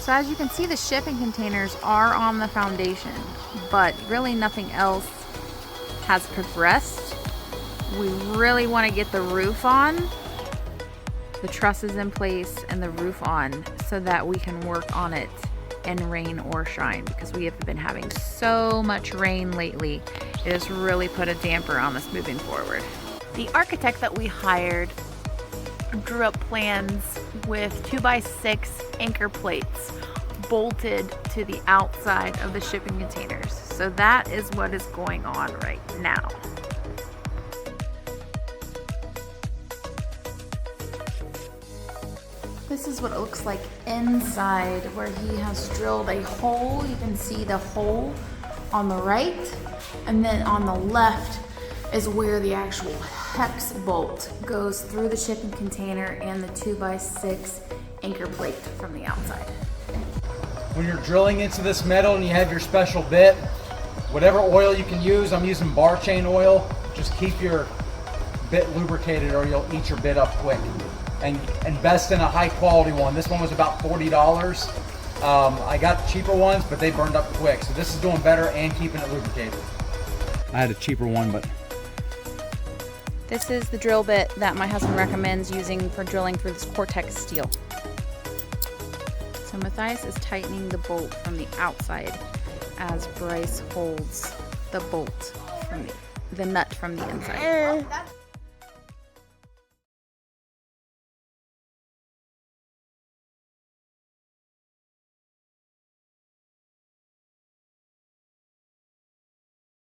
So as you can see, the shipping containers are on the foundation, but really nothing else has progressed. We really want to get the roof on, the trusses in place, and the roof on so that we can work on it in rain or shine, because we have been having so much rain lately. It has really put a damper on us moving forward. The architect that we hired drew up plans with 2x6 anchor plates bolted to the outside of the shipping containers. So that is what is going on right now. This is what it looks like inside, where he has drilled a hole. You can see the hole on the right, and then on the left is where the actual hex bolt goes through the shipping container and the 2x6 anchor plate from the outside. When you're drilling into this metal and you have your special bit, whatever oil you can use, I'm using bar chain oil. Just keep your bit lubricated or you'll eat your bit up quick. And invest in a high quality one. This one was about $40. I got cheaper ones, but they burned up quick. So this is doing better and keeping it lubricated. I had a cheaper one, but... This is the drill bit that my husband recommends using for drilling through this Cortex steel. So Matthias is tightening the bolt from the outside as Brice holds the bolt from the nut from the inside.